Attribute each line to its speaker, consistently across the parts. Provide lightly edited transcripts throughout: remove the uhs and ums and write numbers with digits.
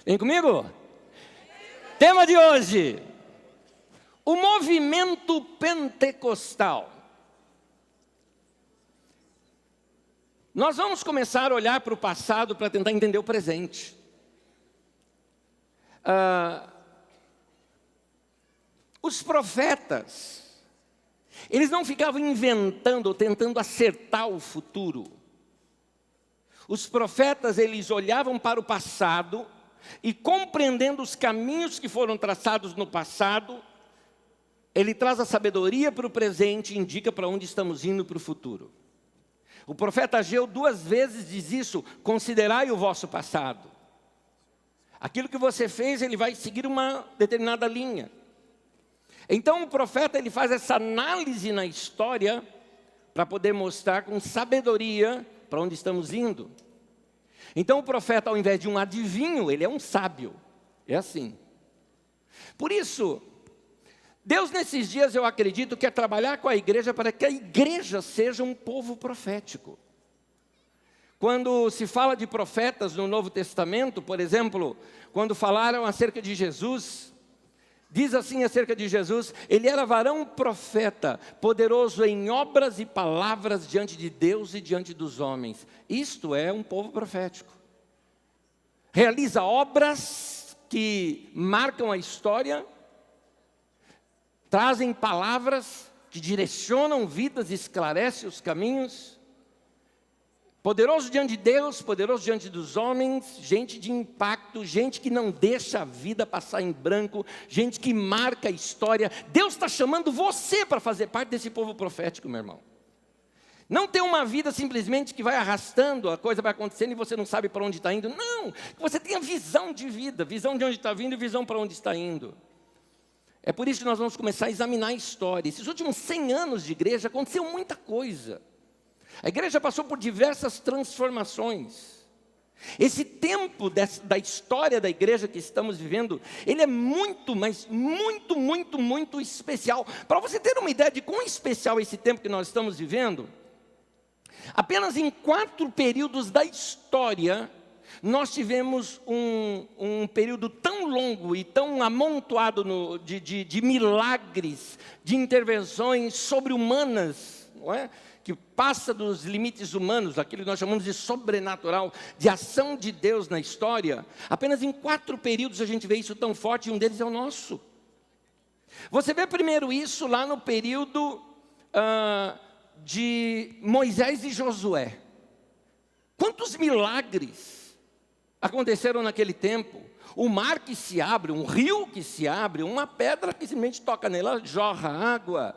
Speaker 1: Vem comigo? Tema de hoje: o movimento pentecostal. Nós vamos começar a olhar para o passado para tentar entender o presente. Os profetas, eles não ficavam inventando ou tentando acertar o futuro. Os profetas, eles olhavam para o passado e, compreendendo os caminhos que foram traçados no passado, ele traz a sabedoria para o presente e indica para onde estamos indo para o futuro. O profeta Ageu 2 vezes diz isso: considerai o vosso passado. Aquilo que você fez, ele vai seguir uma determinada linha. Então o profeta, ele faz essa análise na história para poder mostrar com sabedoria para onde estamos indo. Então o profeta, ao invés de um adivinho, ele é um sábio. É assim. Por isso, Deus nesses dias, eu acredito, quer trabalhar com a igreja para que a igreja seja um povo profético. Quando se fala de profetas no Novo Testamento, por exemplo, quando falaram acerca de Jesus, diz assim acerca de Jesus: ele era varão profeta, poderoso em obras e palavras diante de Deus e diante dos homens. Isto é um povo profético. Realiza obras que marcam a história, trazem palavras que direcionam vidas e esclarecem os caminhos. Poderoso diante de Deus, poderoso diante dos homens, gente de impacto, gente que não deixa a vida passar em branco, gente que marca a história. Deus está chamando você para fazer parte desse povo profético, meu irmão. Não ter uma vida simplesmente que vai arrastando, a coisa vai acontecendo e você não sabe para onde está indo. Não, que você tenha visão de vida, visão de onde está vindo e visão para onde está indo. É por isso que nós vamos começar a examinar a história. Esses últimos 100 anos de igreja aconteceu muita coisa. A igreja passou por diversas transformações. Esse tempo da história da igreja que estamos vivendo, ele é muito, mas muito especial. Para você ter uma ideia de quão especial é esse tempo que nós estamos vivendo, apenas em 4 períodos da história, nós tivemos um período tão longo e tão amontoado de milagres, de intervenções sobre-humanas, não é? Que passa dos limites humanos, aquilo que nós chamamos de sobrenatural, de ação de Deus na história. Apenas em 4 períodos a gente vê isso tão forte, e um deles é o nosso. Você vê primeiro isso lá no período de Moisés e Josué. Quantos milagres aconteceram naquele tempo? O mar que se abre, um rio que se abre, uma pedra que simplesmente toca nela, jorra água.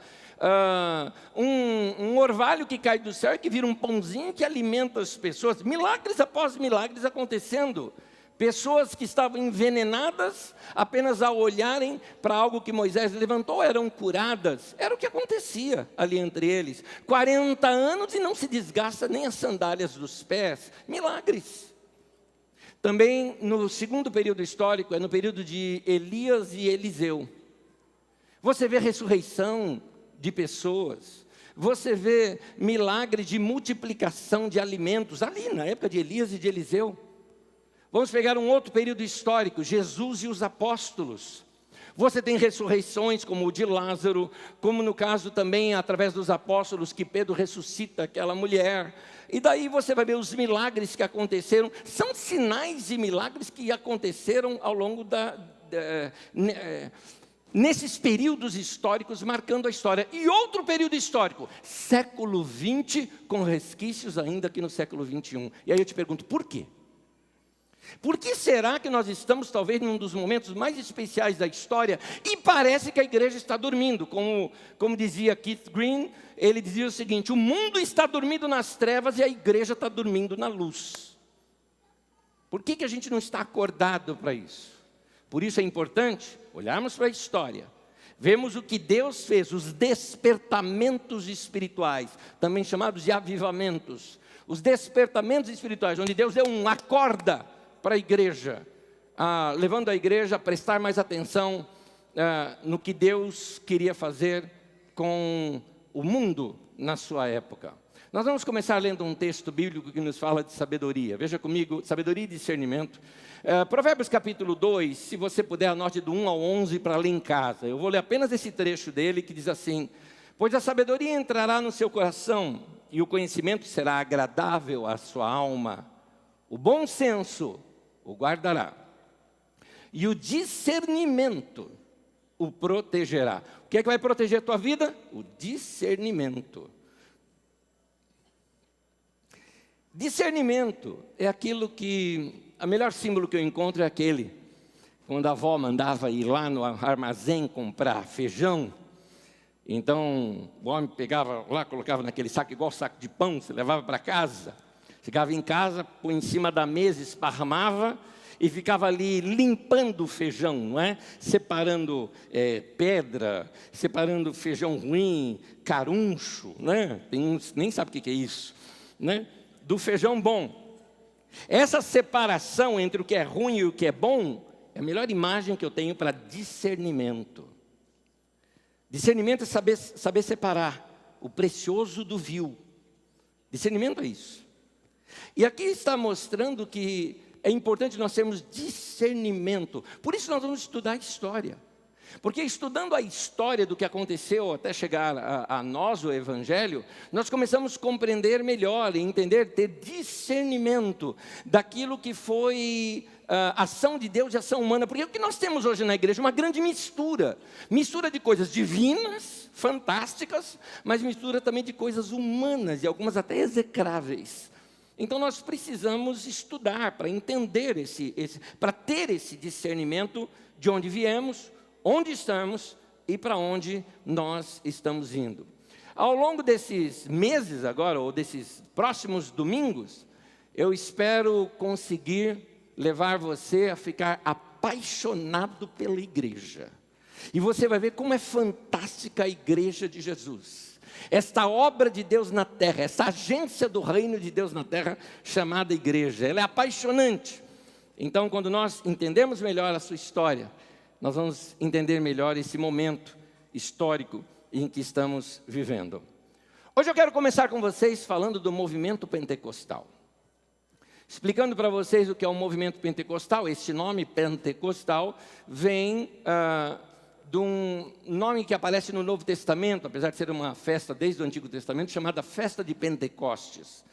Speaker 1: Um orvalho que cai do céu e que vira um pãozinho que alimenta as pessoas. Milagres após milagres acontecendo. Pessoas que estavam envenenadas, apenas ao olharem para algo que Moisés levantou, eram curadas. Era o que acontecia ali entre eles. 40 anos e não se desgasta nem as sandálias dos pés. Milagres. Também no segundo período histórico, é no período de Elias e Eliseu. Você vê ressurreição de pessoas, você vê milagre de multiplicação de alimentos, ali na época de Elias e de Eliseu. Vamos pegar um outro período histórico, Jesus e os apóstolos. Você tem ressurreições como o de Lázaro, como no caso também através dos apóstolos que Pedro ressuscita aquela mulher. E daí você vai ver os milagres que aconteceram, são sinais e milagres que aconteceram ao longo nesses períodos históricos marcando a história. E outro período histórico, século 20, com resquícios ainda aqui no século 21. E aí eu te pergunto, por quê? Por que será que nós estamos talvez num dos momentos mais especiais da história e parece que a igreja está dormindo? Como dizia Keith Green, ele dizia o seguinte: o mundo está dormindo nas trevas e a igreja está dormindo na luz. Por que a gente não está acordado para isso? Por isso é importante olharmos para a história, vemos o que Deus fez, os despertamentos espirituais, também chamados de avivamentos. Os despertamentos espirituais, onde Deus deu um acorda para a igreja, levando a igreja a prestar mais atenção no que Deus queria fazer com o mundo na sua época. Nós vamos começar lendo um texto bíblico que nos fala de sabedoria. Veja comigo, sabedoria e discernimento. Provérbios capítulo 2, se você puder, anote do 1 ao 11 para ler em casa. Eu vou ler apenas esse trecho dele que diz assim: pois a sabedoria entrará no seu coração, e o conhecimento será agradável à sua alma. O bom senso o guardará, e o discernimento o protegerá. O que é que vai proteger a tua vida? O discernimento. Discernimento é aquilo que, a melhor símbolo que eu encontro é aquele, quando a avó mandava ir lá no armazém comprar feijão. Então, o homem pegava lá, colocava naquele saco, igual saco de pão, você levava para casa. Chegava em casa, põe em cima da mesa, esparramava e ficava ali limpando o feijão, não é? Separando pedra, separando feijão ruim, caruncho, né? Tem uns que nem sabe o que é isso, né? Do feijão bom. Essa separação entre o que é ruim e o que é bom é a melhor imagem que eu tenho para discernimento. Discernimento é saber separar o precioso do vil. Discernimento é isso. E aqui está mostrando que é importante nós termos discernimento. Por isso nós vamos estudar a história. Porque estudando a história do que aconteceu até chegar a nós, o Evangelho, nós começamos a compreender melhor e entender, ter discernimento daquilo que foi ação de Deus e ação humana. Porque o que nós temos hoje na igreja é uma grande mistura. Mistura de coisas divinas, fantásticas, mas mistura também de coisas humanas e algumas até execráveis. Então nós precisamos estudar para entender para ter esse discernimento de onde viemos, onde estamos e para onde nós estamos indo. Ao longo desses meses agora, ou desses próximos domingos, eu espero conseguir levar você a ficar apaixonado pela igreja. E você vai ver como é fantástica a igreja de Jesus. Esta obra de Deus na terra, essa agência do reino de Deus na terra, chamada igreja, ela é apaixonante. Então, quando nós entendemos melhor a sua história, nós vamos entender melhor esse momento histórico em que estamos vivendo. Hoje eu quero começar com vocês falando do movimento pentecostal. Explicando para vocês o que é o movimento pentecostal. Este nome, pentecostal, vem de um nome que aparece no Novo Testamento, apesar de ser uma festa desde o Antigo Testamento, chamada Festa de Pentecostes.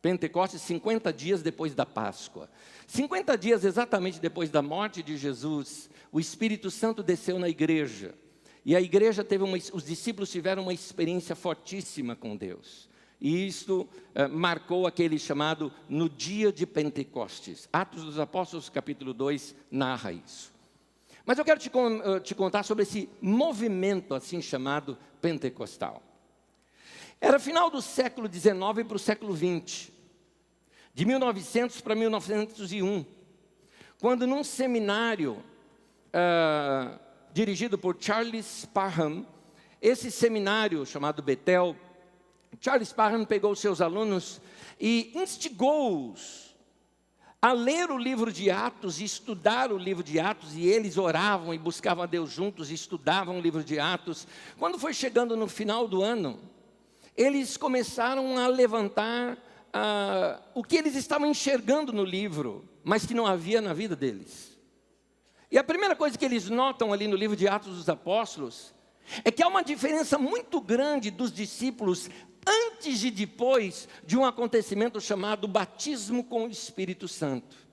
Speaker 1: Pentecostes, 50 dias depois da Páscoa. 50 dias exatamente depois da morte de Jesus, o Espírito Santo desceu na igreja. E a igreja os discípulos tiveram uma experiência fortíssima com Deus. E isso marcou aquele chamado no dia de Pentecostes. Atos dos Apóstolos, capítulo 2, narra isso. Mas eu quero te contar sobre esse movimento assim chamado pentecostal. Era final do século XIX para o século XX. De 1900 para 1901. Quando num seminário dirigido por Charles Parham, esse seminário chamado Betel, Charles Parham pegou seus alunos e instigou-os a ler o livro de Atos e estudar o livro de Atos, e eles oravam e buscavam a Deus juntos e estudavam o livro de Atos. Quando foi chegando no final do ano, eles começaram a levantar o que eles estavam enxergando no livro, mas que não havia na vida deles. E a primeira coisa que eles notam ali no livro de Atos dos Apóstolos é que há uma diferença muito grande dos discípulos antes e depois de um acontecimento chamado batismo com o Espírito Santo.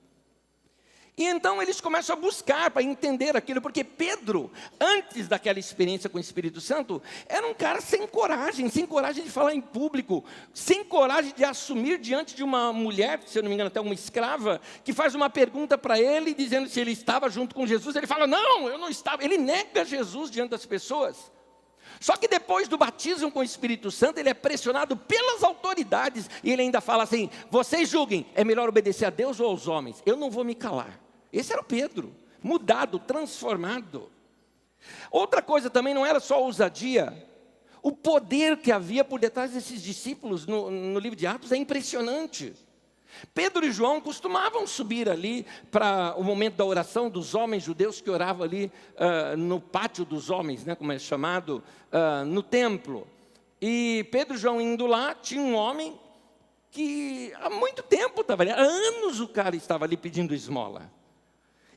Speaker 1: E então eles começam a buscar para entender aquilo, porque Pedro, antes daquela experiência com o Espírito Santo, era um cara sem coragem de falar em público, sem coragem de assumir diante de uma mulher, se eu não me engano até uma escrava, que faz uma pergunta para ele, dizendo se ele estava junto com Jesus. Ele fala, não, eu não estava. Ele nega Jesus diante das pessoas. Só que depois do batismo com o Espírito Santo, ele é pressionado pelas autoridades, e ele ainda fala assim, vocês julguem, é melhor obedecer a Deus ou aos homens? Eu não vou me calar. Esse era o Pedro, mudado, transformado. Outra coisa também não era só ousadia, o poder que havia por detrás desses discípulos no livro de Atos é impressionante. Pedro e João costumavam subir ali para o momento da oração dos homens judeus que oravam ali no pátio dos homens, né, como é chamado, no templo. E Pedro e João indo lá, tinha um homem que há muito tempo estava ali, há anos o cara estava ali pedindo esmola.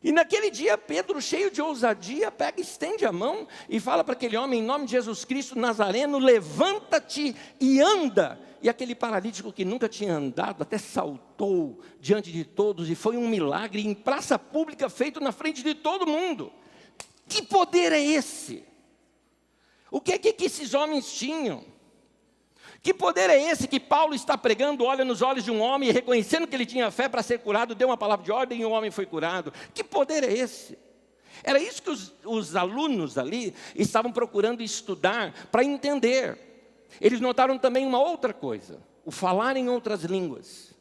Speaker 1: E naquele dia, Pedro, cheio de ousadia, pega, estende a mão e fala para aquele homem, em nome de Jesus Cristo Nazareno, levanta-te e anda. E aquele paralítico que nunca tinha andado, até saltou diante de todos, e foi um milagre em praça pública, feito na frente de todo mundo. Que poder é esse? O que é que esses homens tinham? Que poder é esse que Paulo está pregando, olha nos olhos de um homem, e reconhecendo que ele tinha fé para ser curado, deu uma palavra de ordem e o homem foi curado? Que poder é esse? Era isso que os alunos ali estavam procurando estudar para entender. Eles notaram também uma outra coisa, o falar em outras línguas.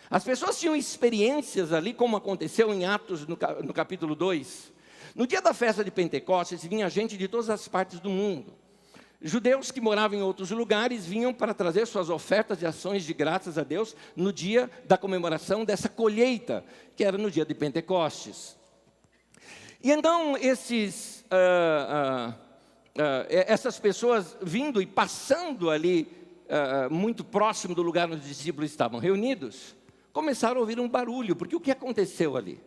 Speaker 1: As pessoas tinham experiências ali, como aconteceu em Atos, no capítulo 2. No dia da festa de Pentecostes, vinha gente de todas as partes do mundo. Judeus que moravam em outros lugares vinham para trazer suas ofertas e ações de graças a Deus no dia da comemoração dessa colheita, que era no dia de Pentecostes. E então essas pessoas vindo e passando ali, muito próximo do lugar onde os discípulos estavam reunidos, começaram a ouvir um barulho, porque o que aconteceu ali?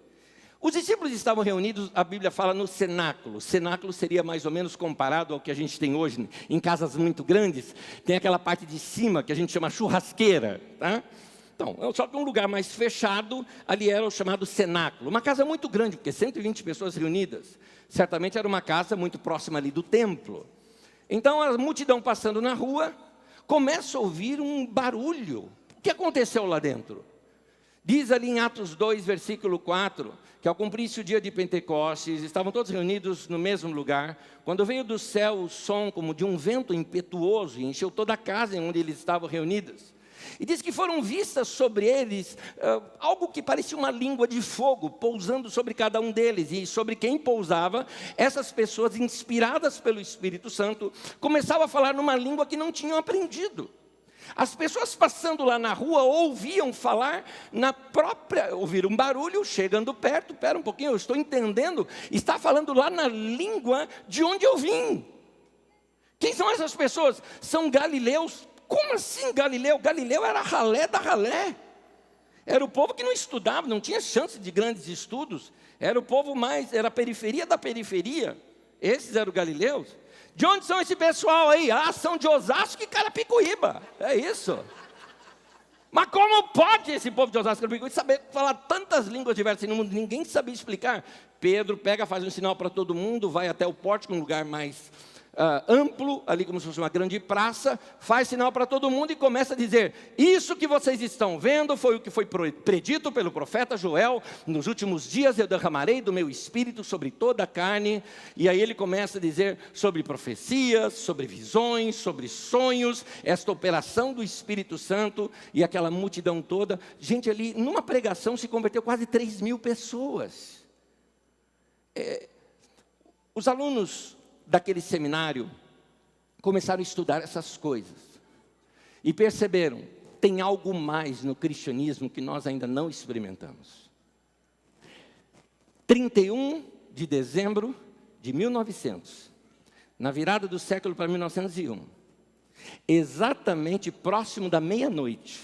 Speaker 1: Os discípulos estavam reunidos, a Bíblia fala no cenáculo. Cenáculo seria mais ou menos comparado ao que a gente tem hoje em casas muito grandes. Tem aquela parte de cima que a gente chama churrasqueira, tá? Então, só que um lugar mais fechado, ali era o chamado cenáculo. Uma casa muito grande, porque 120 pessoas reunidas. Certamente era uma casa muito próxima ali do templo. Então, a multidão passando na rua, começa a ouvir um barulho. O que aconteceu lá dentro? Diz ali em Atos 2, versículo 4, que ao cumprir-se o dia de Pentecostes, estavam todos reunidos no mesmo lugar, quando veio do céu o som como de um vento impetuoso, e encheu toda a casa onde eles estavam reunidos. E diz que foram vistas sobre eles algo que parecia uma língua de fogo, pousando sobre cada um deles. E sobre quem pousava, essas pessoas, inspiradas pelo Espírito Santo, começavam a falar numa língua que não tinham aprendido. As pessoas passando lá na rua ouviam falar ouviram um barulho, chegando perto, espera um pouquinho, eu estou entendendo, está falando lá na língua de onde eu vim. Quem são essas pessoas? São galileus. Como assim Galileu? Galileu era a ralé da ralé. Era o povo que não estudava, não tinha chance de grandes estudos. Era o povo era a periferia da periferia. Esses eram galileus. De onde são esse pessoal aí? Ah, são de Osasco e Carapicuíba. É isso. Mas como pode esse povo de Osasco e Carapicuíba saber falar tantas línguas diversas no mundo? Ninguém sabia explicar. Pedro pega, faz um sinal para todo mundo, vai até o pórtico, um lugar mais amplo, ali como se fosse uma grande praça, faz sinal para todo mundo e começa a dizer: isso que vocês estão vendo foi o que foi predito pelo profeta Joel: nos últimos dias eu derramarei do meu espírito sobre toda a carne. E aí ele começa a dizer sobre profecias, sobre visões, sobre sonhos, esta operação do Espírito Santo, e aquela multidão toda. Gente, ali numa pregação se converteu quase 3.000 pessoas. Os alunos daquele seminário começaram a estudar essas coisas e perceberam: tem algo mais no cristianismo que nós ainda não experimentamos. 31 de dezembro de 1900, na virada do século para 1901, exatamente próximo da meia-noite,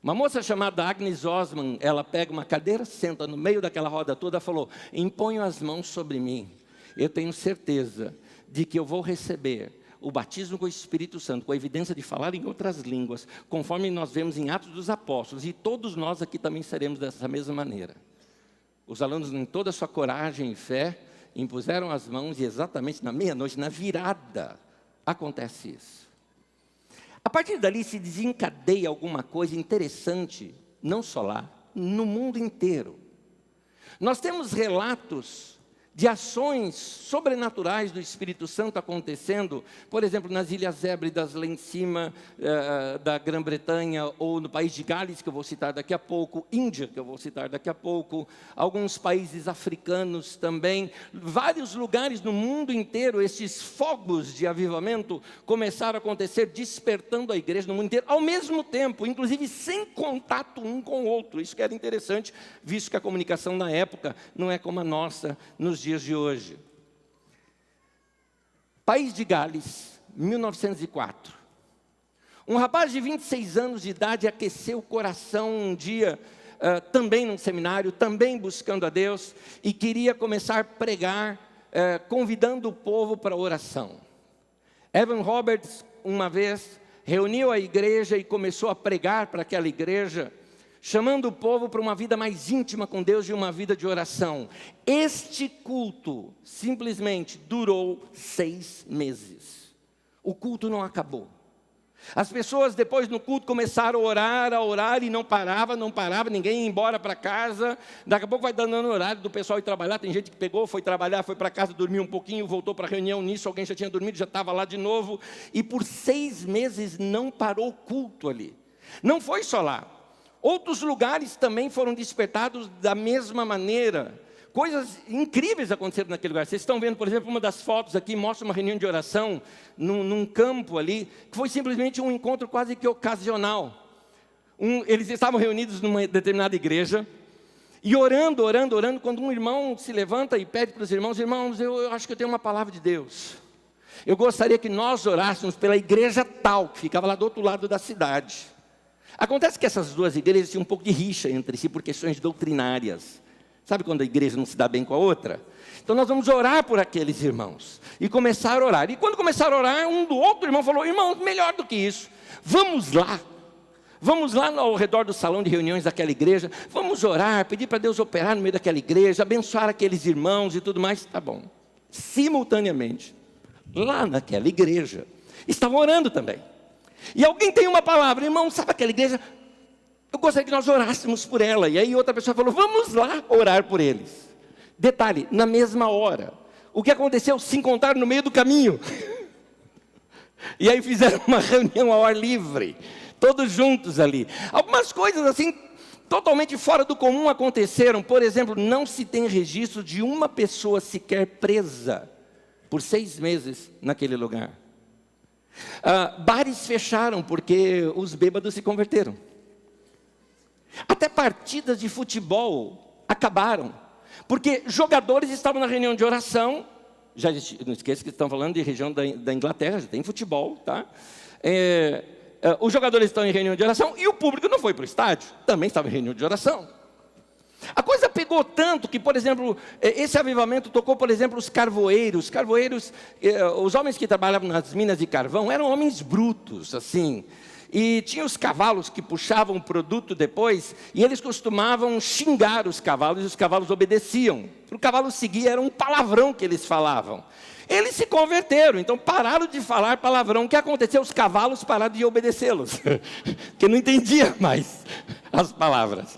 Speaker 1: uma moça chamada Agnes Osman, ela pega uma cadeira, senta no meio daquela roda toda e falou: imponho as mãos sobre mim. Eu tenho certeza de que eu vou receber o batismo com o Espírito Santo, com a evidência de falar em outras línguas, conforme nós vemos em Atos dos Apóstolos, e todos nós aqui também seremos dessa mesma maneira. Os alunos, em toda a sua coragem e fé, impuseram as mãos, e exatamente na meia-noite, na virada, acontece isso. A partir dali se desencadeia alguma coisa interessante, não só lá, no mundo inteiro. Nós temos relatos de ações sobrenaturais do Espírito Santo acontecendo, por exemplo, nas Ilhas Hébridas, lá em cima da Grã-Bretanha, ou no país de Gales, que eu vou citar daqui a pouco, Índia, que eu vou citar daqui a pouco, alguns países africanos também, vários lugares no mundo inteiro. Esses fogos de avivamento começaram a acontecer, despertando a igreja no mundo inteiro, ao mesmo tempo, inclusive sem contato um com o outro. Isso que era interessante, visto que a comunicação na época não é como a nossa nos dias de hoje. País de Gales, 1904. Um rapaz de 26 anos de idade aqueceu o coração um dia, também num seminário, também buscando a Deus, e queria começar a pregar, convidando o povo para a oração. Evan Roberts, uma vez, reuniu a igreja e começou a pregar para aquela igreja, chamando o povo para uma vida mais íntima com Deus e uma vida de oração. Este culto simplesmente durou 6 meses. O culto não acabou. As pessoas depois no culto começaram a orar e não parava, ninguém ia embora para casa. Daqui a pouco vai dando horário do pessoal ir trabalhar. Tem gente que pegou, foi trabalhar, foi para casa, dormiu um pouquinho, voltou para a reunião. Nisso alguém já tinha dormido, já estava lá de novo. E por 6 meses não parou o culto ali. Não foi só lá. Outros lugares também foram despertados da mesma maneira. Coisas incríveis aconteceram naquele lugar. Vocês estão vendo, por exemplo, uma das fotos aqui, mostra uma reunião de oração num campo ali, que foi simplesmente um encontro quase que ocasional. Eles estavam reunidos numa determinada igreja, e orando, quando um irmão se levanta e pede para os irmãos, eu acho que eu tenho uma palavra de Deus. Eu gostaria que nós orássemos pela igreja tal, que ficava lá do outro lado da cidade. Acontece que essas duas igrejas tinham um pouco de rixa entre si por questões doutrinárias. Sabe quando a igreja não se dá bem com a outra? Então nós vamos orar por aqueles irmãos. E começar a orar. E quando começaram a orar, um do outro irmão falou: irmão, melhor do que isso. Vamos lá ao redor do salão de reuniões daquela igreja. Vamos orar, pedir para Deus operar no meio daquela igreja, abençoar aqueles irmãos e tudo mais. Tá bom. Simultaneamente, lá naquela igreja, estavam orando também. E alguém tem uma palavra: irmão, sabe aquela igreja? Eu gostaria que nós orássemos por ela. E aí outra pessoa falou: vamos lá orar por eles. Detalhe, na mesma hora. O que aconteceu? Se encontraram no meio do caminho. E aí fizeram uma reunião ao ar livre, todos juntos ali. Algumas coisas assim, totalmente fora do comum aconteceram. Por exemplo, não se tem registro de uma pessoa sequer presa por 6 meses naquele lugar. Bares fecharam porque os bêbados se converteram. Até partidas de futebol acabaram, porque jogadores estavam na reunião de oração. Não esqueça que estão falando de região da Inglaterra, já tem futebol, tá? Os jogadores estão em reunião de oração e o público não foi para o estádio, também estava em reunião de oração. A coisa pegou tanto que, por exemplo, esse avivamento tocou, por exemplo, os carvoeiros. Os homens que trabalhavam nas minas de carvão eram homens brutos, assim. E tinha os cavalos que puxavam o produto depois, e eles costumavam xingar os cavalos, e os cavalos obedeciam. Para o cavalo seguir, era um palavrão que eles falavam. Eles se converteram, então pararam de falar palavrão. O que aconteceu? Os cavalos pararam de obedecê-los, porque não entendiam mais as palavras.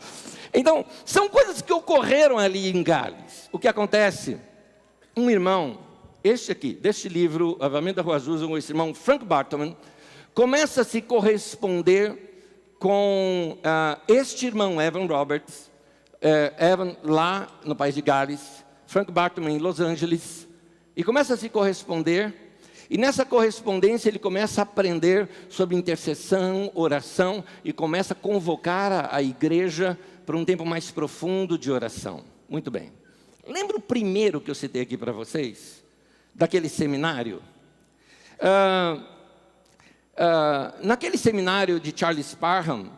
Speaker 1: Então, são coisas que ocorreram ali em Gales. O que acontece? Um irmão, este aqui, deste livro, Avivamento da Rua Azusa, esse irmão Frank Bartman, começa a se corresponder com este irmão, Evan Roberts, Evan lá no país de Gales, Frank Bartman em Los Angeles, e começa a se corresponder, e nessa correspondência ele começa a aprender sobre intercessão, oração, e começa a convocar a igreja para um tempo mais profundo de oração. Muito bem. Lembra o primeiro que eu citei aqui para vocês? Daquele seminário? Naquele seminário de Charles Parham,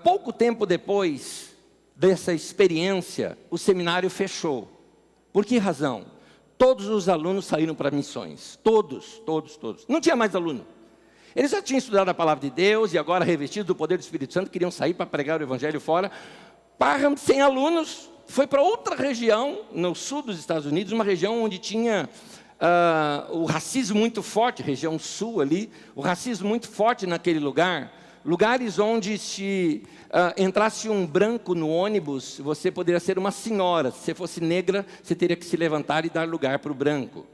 Speaker 1: pouco tempo depois dessa experiência, o seminário fechou. Por que razão? Todos os alunos saíram para missões. Todos. Não tinha mais aluno. Eles já tinham estudado a palavra de Deus e agora, revestidos do poder do Espírito Santo, queriam sair para pregar o evangelho fora. Parham, sem alunos, foi para outra região, no sul dos Estados Unidos, uma região onde tinha o racismo muito forte, região sul ali, o racismo muito forte naquele lugar. Lugares onde se entrasse um branco no ônibus, você poderia ser uma senhora. Se você fosse negra, você teria que se levantar e dar lugar para o branco.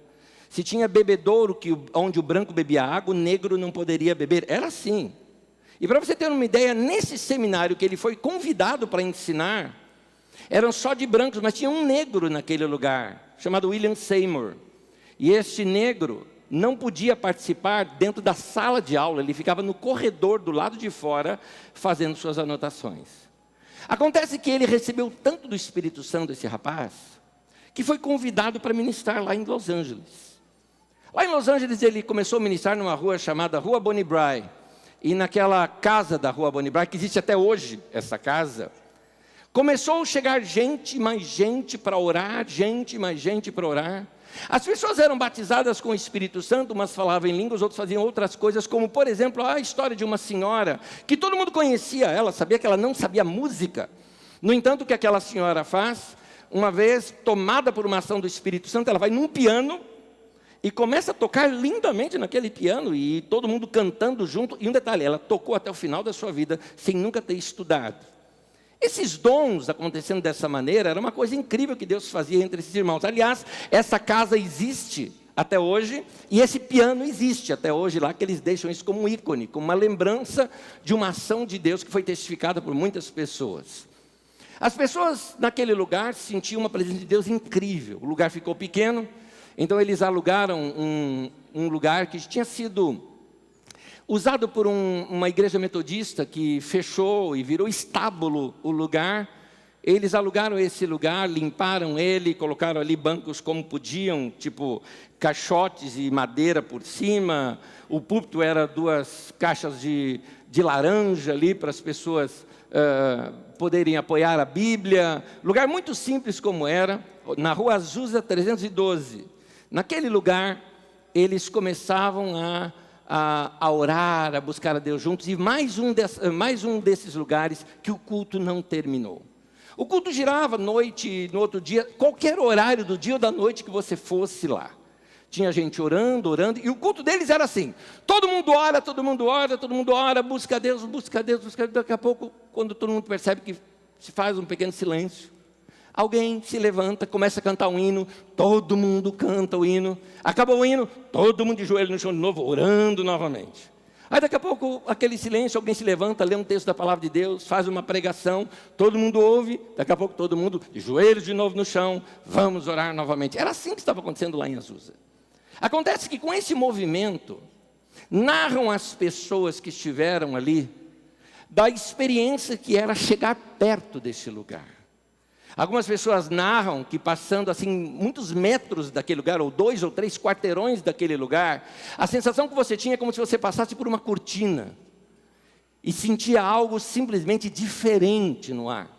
Speaker 1: Se tinha bebedouro onde o branco bebia água, o negro não poderia beber. Era assim. E para você ter uma ideia, nesse seminário que ele foi convidado para ensinar, eram só de brancos, mas tinha um negro naquele lugar, chamado William Seymour. E este negro não podia participar dentro da sala de aula, ele ficava no corredor do lado de fora, fazendo suas anotações. Acontece que ele recebeu tanto do Espírito Santo, esse rapaz, que foi convidado para ministrar lá em Los Angeles. Lá em Los Angeles ele começou a ministrar numa rua chamada Rua Bonnie Brae. E naquela casa da Rua Bonnie Brae, que existe até hoje essa casa, começou a chegar gente, mais gente para orar, gente, mais gente para orar. As pessoas eram batizadas com o Espírito Santo, umas falavam em línguas, outros faziam outras coisas, como por exemplo a história de uma senhora, que todo mundo conhecia ela, sabia que ela não sabia música. No entanto, o que aquela senhora faz? Uma vez tomada por uma ação do Espírito Santo, ela vai num piano e começa a tocar lindamente naquele piano, e todo mundo cantando junto. E um detalhe, ela tocou até o final da sua vida, sem nunca ter estudado. Esses dons acontecendo dessa maneira, era uma coisa incrível que Deus fazia entre esses irmãos. Aliás, essa casa existe até hoje, e esse piano existe até hoje lá, que eles deixam isso como um ícone, como uma lembrança de uma ação de Deus que foi testificada por muitas pessoas. As pessoas naquele lugar sentiam uma presença de Deus incrível. O lugar ficou pequeno, então eles alugaram um lugar que tinha sido usado por uma igreja metodista que fechou e virou estábulo o lugar. Eles alugaram esse lugar, limparam ele, colocaram ali bancos como podiam, tipo caixotes e madeira por cima. O púlpito era 2 caixas de laranja ali para as pessoas poderem apoiar a Bíblia. Lugar muito simples como era, na Rua Azusa 312. Naquele lugar, eles começavam a orar, a buscar a Deus juntos, e mais um desses lugares que o culto não terminou. O culto girava noite, no outro dia, qualquer horário do dia ou da noite que você fosse lá. Tinha gente orando, e o culto deles era assim: todo mundo ora, todo mundo ora, todo mundo ora, busca a Deus, busca a Deus, busca a Deus. Daqui a pouco, quando todo mundo percebe que se faz um pequeno silêncio, alguém se levanta, começa a cantar um hino, todo mundo canta o hino, acabou o hino, todo mundo de joelho no chão de novo, orando novamente. Aí daqui a pouco, aquele silêncio, alguém se levanta, lê um texto da palavra de Deus, faz uma pregação, todo mundo ouve, daqui a pouco todo mundo de joelhos de novo no chão, vamos orar novamente. Era assim que estava acontecendo lá em Azusa. Acontece que com esse movimento, narram as pessoas que estiveram ali, da experiência que era chegar perto desse lugar. Algumas pessoas narram que passando assim muitos metros daquele lugar, ou 2 ou 3 quarteirões daquele lugar, a sensação que você tinha é como se você passasse por uma cortina e sentia algo simplesmente diferente no ar.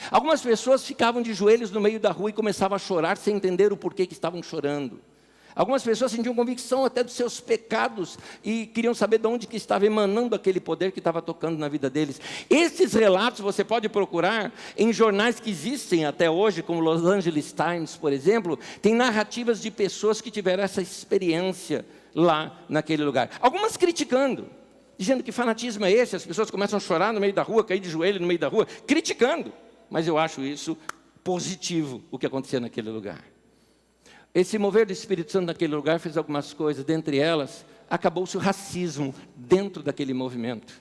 Speaker 1: Algumas pessoas ficavam de joelhos no meio da rua e começavam a chorar sem entender o porquê que estavam chorando. Algumas pessoas sentiam convicção até dos seus pecados e queriam saber de onde que estava emanando aquele poder que estava tocando na vida deles. Esses relatos você pode procurar em jornais que existem até hoje, como Los Angeles Times, por exemplo. Tem narrativas de pessoas que tiveram essa experiência lá naquele lugar. Algumas criticando, dizendo que fanatismo é esse, as pessoas começam a chorar no meio da rua, cair de joelho no meio da rua, criticando. Mas eu acho isso positivo, o que acontecia naquele lugar. Esse mover do Espírito Santo naquele lugar fez algumas coisas, dentre elas, acabou-se o racismo dentro daquele movimento.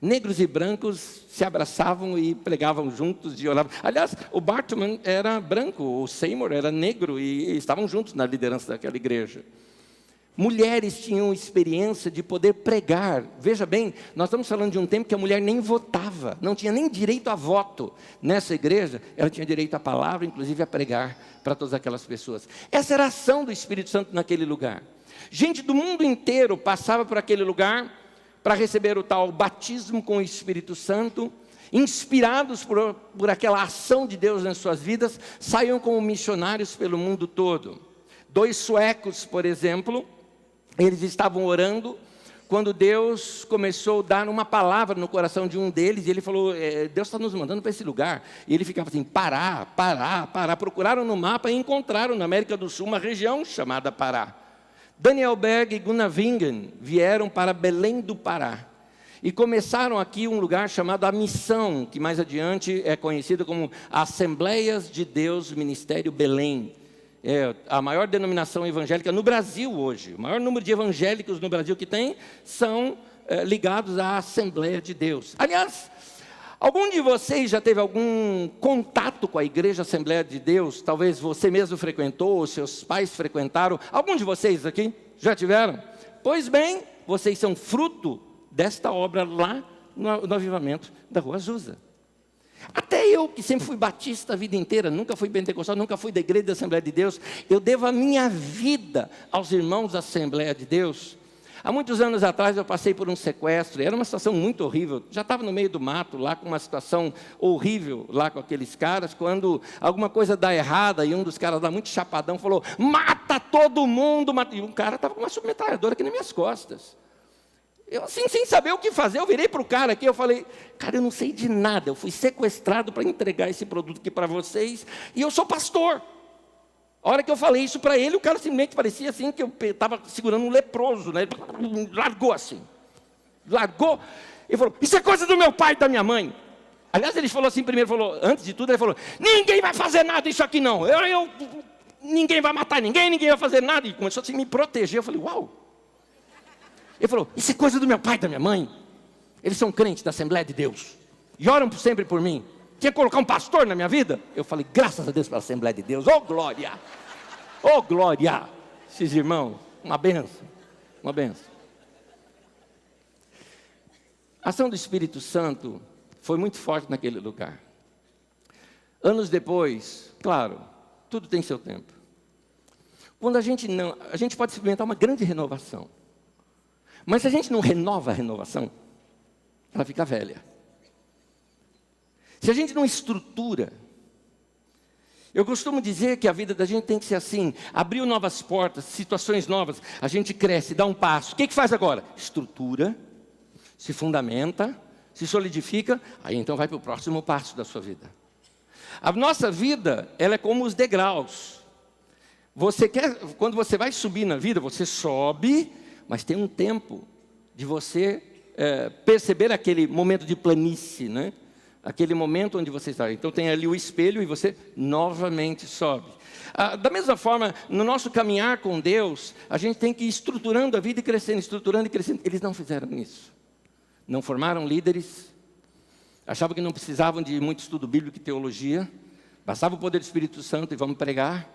Speaker 1: Negros e brancos se abraçavam e pregavam juntos e oravam. Aliás, o Bartman era branco, o Seymour era negro e estavam juntos na liderança daquela igreja. Mulheres tinham experiência de poder pregar. Veja bem, nós estamos falando de um tempo que a mulher nem votava, não tinha nem direito a voto. Nessa igreja, ela tinha direito à palavra, inclusive a pregar para todas aquelas pessoas. Essa era a ação do Espírito Santo naquele lugar. Gente do mundo inteiro passava por aquele lugar para receber o tal batismo com o Espírito Santo. Inspirados por aquela ação de Deus nas suas vidas, saíam como missionários pelo mundo todo. 2 suecos, por exemplo, eles estavam orando, quando Deus começou a dar uma palavra no coração de um deles, e ele falou, Deus está nos mandando para esse lugar. E ele ficava assim, Pará. Procuraram no mapa e encontraram na América do Sul uma região chamada Pará. Daniel Berg e Gunnar Wingen vieram para Belém do Pará. E começaram aqui um lugar chamado A Missão, que mais adiante é conhecido como Assembleias de Deus Ministério Belém. É a maior denominação evangélica no Brasil hoje. O maior número de evangélicos no Brasil que tem são ligados à Assembleia de Deus. Aliás, algum de vocês já teve algum contato com a Igreja Assembleia de Deus? Talvez você mesmo frequentou, ou seus pais frequentaram. Algum de vocês aqui já tiveram? Pois bem, vocês são fruto desta obra lá no avivamento da Rua Azusa. Até eu, que sempre fui batista a vida inteira, nunca fui pentecostal, nunca fui da igreja da Assembleia de Deus, eu devo a minha vida aos irmãos da Assembleia de Deus. Há muitos anos atrás eu passei por um sequestro, era uma situação muito horrível, já estava no meio do mato, lá com uma situação horrível, lá com aqueles caras, quando alguma coisa dá errada, e um dos caras lá muito chapadão falou, mata todo mundo, mata. E um cara estava com uma submetralhadora aqui nas minhas costas. Eu assim, sem saber o que fazer, eu virei para o cara aqui, eu falei, cara, eu não sei de nada, eu fui sequestrado para entregar esse produto aqui para vocês, e eu sou pastor. A hora que eu falei isso para ele, o cara simplesmente parecia assim, que eu estava segurando um leproso, né? Largou assim, largou, e falou, isso é coisa do meu pai e da minha mãe. Aliás, ele falou assim primeiro, antes de tudo, ele falou, ninguém vai fazer nada isso aqui não, ninguém vai matar ninguém vai fazer nada, e começou assim a me proteger, eu falei, uau. Ele falou, isso é coisa do meu pai e da minha mãe, eles são crentes da Assembleia de Deus, e oram sempre por mim. Tinha que colocar um pastor na minha vida? Eu falei, graças a Deus pela Assembleia de Deus. Oh, glória! Oh, glória! Esses irmãos, uma benção. Uma benção. A ação do Espírito Santo foi muito forte naquele lugar. Anos depois, claro, tudo tem seu tempo. Quando a gente pode experimentar uma grande renovação. Mas se a gente não renova a renovação, ela fica velha. Se a gente não estrutura, eu costumo dizer que a vida da gente tem que ser assim, abriu novas portas, situações novas, a gente cresce, dá um passo. O que faz agora? Estrutura, se fundamenta, se solidifica, aí então vai para o próximo passo da sua vida. A nossa vida, ela é como os degraus. Quando você vai subir na vida, você sobe, mas tem um tempo de você perceber aquele momento de planície, né? Aquele momento onde você está. Então tem ali o espelho e você novamente sobe. Da mesma forma, no nosso caminhar com Deus, a gente tem que ir estruturando a vida e crescendo, estruturando e crescendo. Eles não fizeram isso. Não formaram líderes, achavam que não precisavam de muito estudo bíblico e teologia, bastava o poder do Espírito Santo e vamos pregar.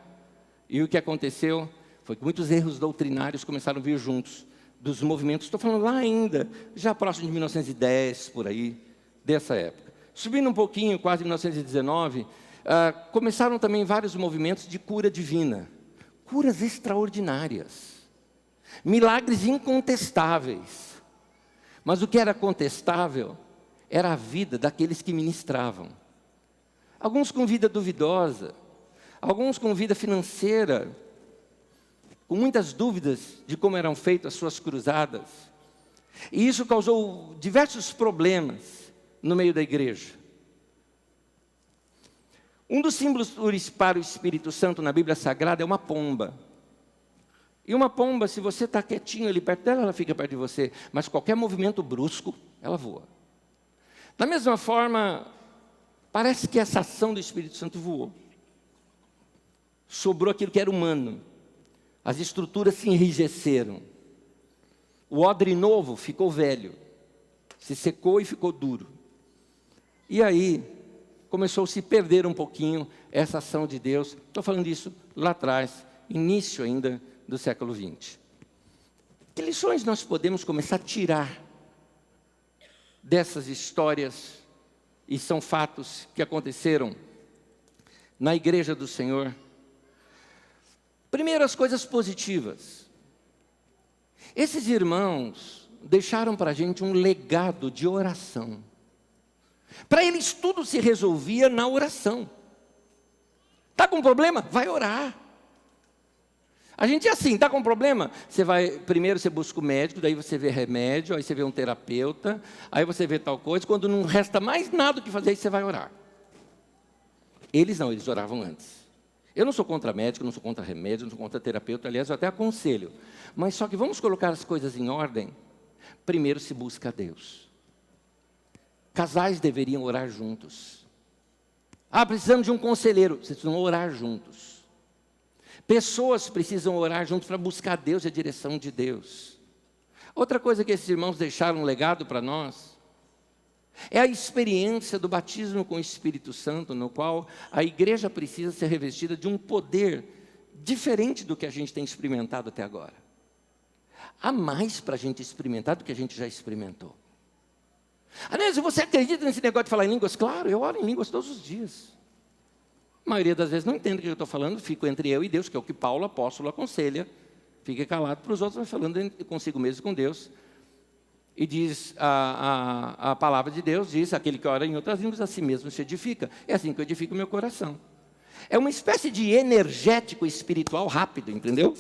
Speaker 1: E o que aconteceu foi que muitos erros doutrinários começaram a vir juntos dos movimentos, estou falando lá ainda, já próximo de 1910, por aí, dessa época. Subindo um pouquinho, quase 1919, começaram também vários movimentos de cura divina. Curas extraordinárias. Milagres incontestáveis. Mas o que era contestável era a vida daqueles que ministravam. Alguns com vida duvidosa, alguns com vida financeira, com muitas dúvidas de como eram feitas as suas cruzadas. E isso causou diversos problemas no meio da igreja. Um dos símbolos para o Espírito Santo na Bíblia Sagrada é uma pomba. E uma pomba, se você está quietinho ali perto dela, ela fica perto de você. Mas qualquer movimento brusco, ela voa. Da mesma forma, parece que essa ação do Espírito Santo voou. Sobrou aquilo que era humano. As estruturas se enrijeceram. O odre novo ficou velho. Se secou e ficou duro. E aí, começou a se perder um pouquinho essa ação de Deus. Estou falando disso lá atrás, início ainda do século XX. Que lições nós podemos começar a tirar dessas histórias, e são fatos que aconteceram na igreja do Senhor? Primeiro, as coisas positivas. Esses irmãos deixaram para a gente um legado de oração. Para eles tudo se resolvia na oração. Está com problema? Vai orar. A gente é assim, está com problema? Primeiro você busca o médico, daí você vê remédio, aí você vê um terapeuta, aí você vê tal coisa, quando não resta mais nada o que fazer, aí você vai orar. Eles não, eles oravam antes. Eu não sou contra médico, não sou contra remédio, não sou contra terapeuta, aliás, eu até aconselho. Mas só que vamos colocar as coisas em ordem. Primeiro se busca a Deus. Casais deveriam orar juntos. Precisamos de um conselheiro. Vocês precisam orar juntos. Pessoas precisam orar juntos para buscar a Deus e a direção de Deus. Outra coisa que esses irmãos deixaram um legado para nós é a experiência do batismo com o Espírito Santo, no qual a igreja precisa ser revestida de um poder diferente do que a gente tem experimentado até agora. Há mais para a gente experimentar do que a gente já experimentou. Anésio, você acredita nesse negócio de falar em línguas? Claro, eu oro em línguas todos os dias. A maioria das vezes não entendo o que eu estou falando, fico entre eu e Deus, que é o que Paulo, apóstolo, aconselha. Fique calado para os outros, mas falando consigo mesmo, com Deus. E diz, a palavra de Deus diz, aquele que ora em outras línguas, a si mesmo se edifica. É assim que eu edifico o meu coração. É uma espécie de energético espiritual rápido, entendeu?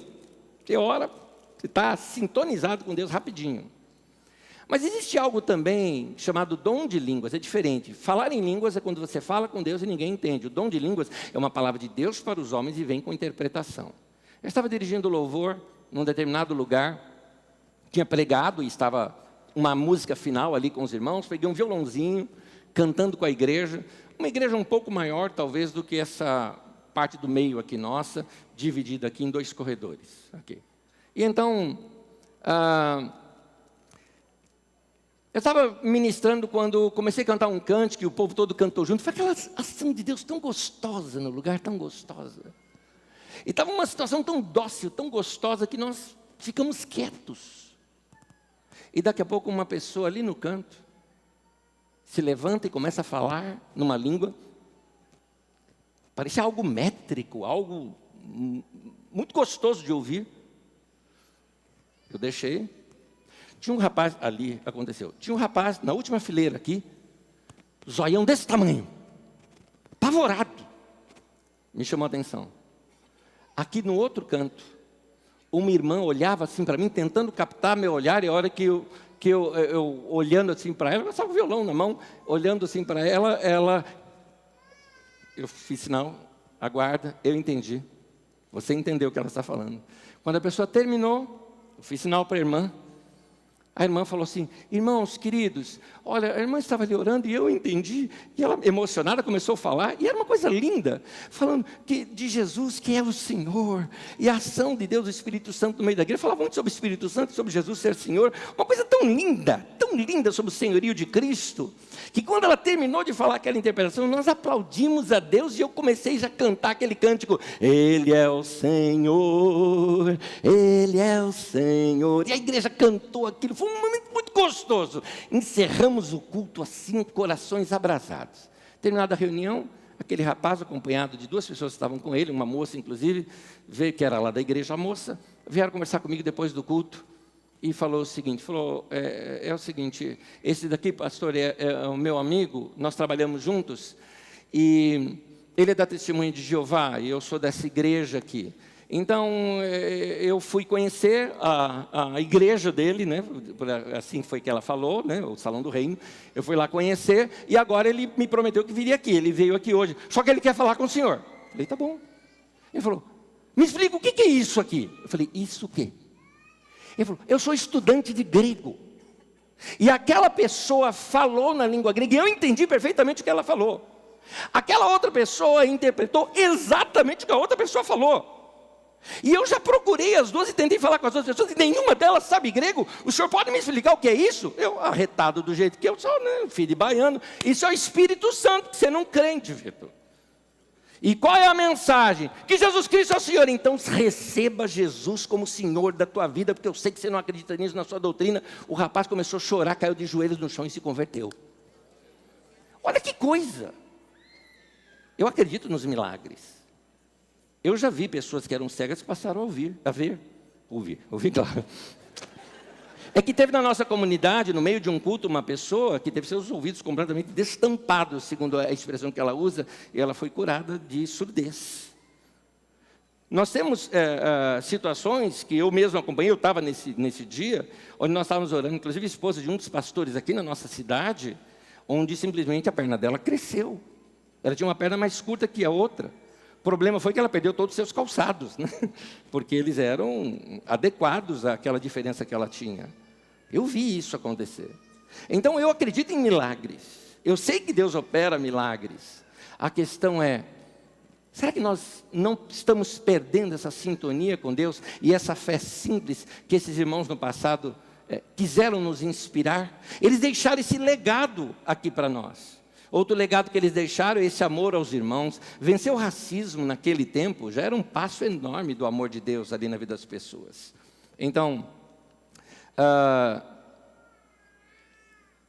Speaker 1: Você ora, você está sintonizado com Deus rapidinho. Mas existe algo também chamado dom de línguas, é diferente. Falar em línguas é quando você fala com Deus e ninguém entende. O dom de línguas é uma palavra de Deus para os homens e vem com interpretação. Eu estava dirigindo louvor num determinado lugar, tinha pregado e estava uma música final ali com os irmãos, peguei um violãozinho, cantando com a igreja, uma igreja um pouco maior talvez do que essa parte do meio aqui nossa, dividida aqui em 2 corredores. Okay. E então, eu estava ministrando quando comecei a cantar um cântico e o povo todo cantou junto. Foi aquela ação de Deus tão gostosa no lugar, tão gostosa. E estava uma situação tão dócil, tão gostosa, que nós ficamos quietos. E daqui a pouco uma pessoa ali no canto se levanta e começa a falar numa língua. Parecia algo métrico, algo muito gostoso de ouvir. Eu deixei. Tinha um rapaz, ali aconteceu, tinha um rapaz na última fileira aqui, zoião desse tamanho, apavorado, me chamou a atenção. Aqui no outro canto, uma irmã olhava assim para mim, tentando captar meu olhar, e a hora que eu olhando assim para ela, eu estava com o violão na mão, olhando assim para ela, eu fiz sinal, aguarda, eu entendi, você entendeu o que ela está falando. Quando a pessoa terminou, eu fiz sinal para a irmã falou assim, irmãos queridos, olha, a irmã estava ali orando e eu entendi, e ela emocionada começou a falar, e era uma coisa linda, falando de Jesus que é o Senhor, e a ação de Deus, do Espírito Santo no meio da igreja, falava muito sobre o Espírito Santo, sobre Jesus ser Senhor, uma coisa tão linda sobre o senhorio de Cristo, que quando ela terminou de falar aquela interpretação, nós aplaudimos a Deus, e eu comecei já a cantar aquele cântico, Ele é o Senhor, Ele é o Senhor, e a igreja cantou aquilo, foi um momento muito gostoso. Encerramos o culto assim, corações abrasados. Terminada a reunião, aquele rapaz acompanhado de 2 pessoas que estavam com ele, uma moça inclusive, veio que era lá da igreja, a moça, vieram conversar comigo depois do culto e falou o seguinte, é o seguinte, esse daqui, pastor, é o meu amigo, nós trabalhamos juntos e ele é da Testemunha de Jeová e eu sou dessa igreja aqui. Então, eu fui conhecer a igreja dele, né? Assim foi que ela falou, né? O Salão do Reino. Eu fui lá conhecer e agora ele me prometeu que viria aqui. Ele veio aqui hoje, só que ele quer falar com o senhor. Eu falei, tá bom. Ele falou, me explica o que é isso aqui? Eu falei, isso o quê? Ele falou, eu sou estudante de grego. E aquela pessoa falou na língua grega e eu entendi perfeitamente o que ela falou. Aquela outra pessoa interpretou exatamente o que a outra pessoa falou. E eu já procurei as 2 e tentei falar com as outras pessoas, e nenhuma delas sabe grego. O senhor pode me explicar o que é isso? Eu, arretado do jeito que eu sou, né, filho de baiano, isso é o Espírito Santo, que você não crente, Vitor. E qual é a mensagem? Que Jesus Cristo é o Senhor. Então receba Jesus como Senhor da tua vida, porque eu sei que você não acredita nisso na sua doutrina. O rapaz começou a chorar, caiu de joelhos no chão e se converteu. Olha que coisa. Eu acredito nos milagres. Eu já vi pessoas que eram cegas que passaram a ver, claro. É que teve na nossa comunidade, no meio de um culto, uma pessoa que teve seus ouvidos completamente destampados, segundo a expressão que ela usa, e ela foi curada de surdez. Nós temos situações que eu mesmo acompanhei, eu estava nesse dia, onde nós estávamos orando, inclusive a esposa de um dos pastores aqui na nossa cidade, onde simplesmente a perna dela cresceu. Ela tinha uma perna mais curta que a outra. O problema foi que ela perdeu todos os seus calçados, né? Porque eles eram adequados àquela diferença que ela tinha. Eu vi isso acontecer. Então eu acredito em milagres. Eu sei que Deus opera milagres. A questão é, será que nós não estamos perdendo essa sintonia com Deus e essa fé simples que esses irmãos no passado quiseram nos inspirar? Eles deixaram esse legado aqui para nós. Outro legado que eles deixaram é esse amor aos irmãos. Vencer o racismo naquele tempo já era um passo enorme do amor de Deus ali na vida das pessoas. Então,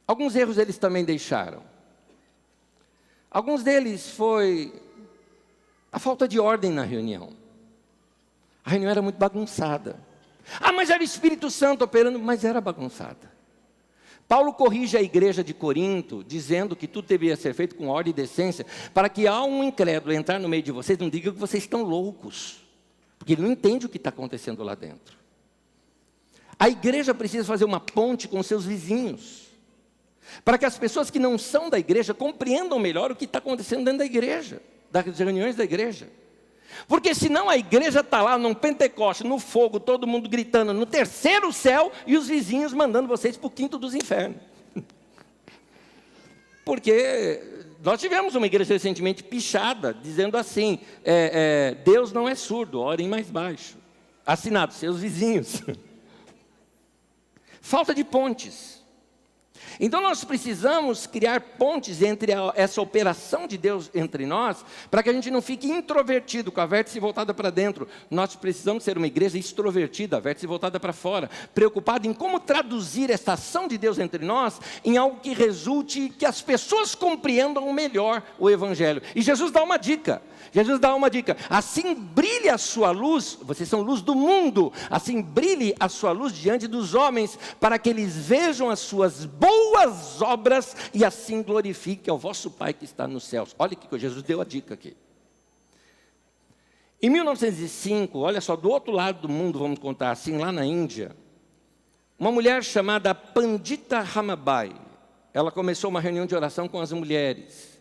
Speaker 1: Alguns erros eles também deixaram. Alguns deles foi a falta de ordem na reunião. A reunião era muito bagunçada. Mas era o Espírito Santo operando, mas era bagunçada. Paulo corrige a igreja de Corinto, dizendo que tudo deveria ser feito com ordem e decência, para que ao um incrédulo entrar no meio de vocês, não diga que vocês estão loucos, porque ele não entende o que está acontecendo lá dentro. A igreja precisa fazer uma ponte com seus vizinhos, para que as pessoas que não são da igreja compreendam melhor o que está acontecendo dentro da igreja, das reuniões da igreja. Porque senão a igreja está lá num Pentecoste, no fogo, todo mundo gritando no terceiro céu e os vizinhos mandando vocês para o quinto dos infernos. Porque nós tivemos uma igreja recentemente pichada, dizendo assim, Deus não é surdo, orem mais baixo. Assinado, seus vizinhos. Falta de pontes. Então nós precisamos criar pontes entre essa operação de Deus entre nós, para que a gente não fique introvertido, com a vértice voltada para dentro. Nós precisamos ser uma igreja extrovertida, a vértice voltada para fora, preocupada em como traduzir essa ação de Deus entre nós em algo que resulte, que as pessoas compreendam melhor o Evangelho. E Jesus dá uma dica. Assim brilhe a sua luz, vocês são luz do mundo, assim brilhe a sua luz diante dos homens, para que eles vejam as suas boas obras e assim glorifiquem ao vosso Pai que está nos céus. Olha que Jesus deu a dica aqui. Em 1905, olha só, do outro lado do mundo, vamos contar assim, lá na Índia, uma mulher chamada Pandita Ramabai, ela começou uma reunião de oração com as mulheres.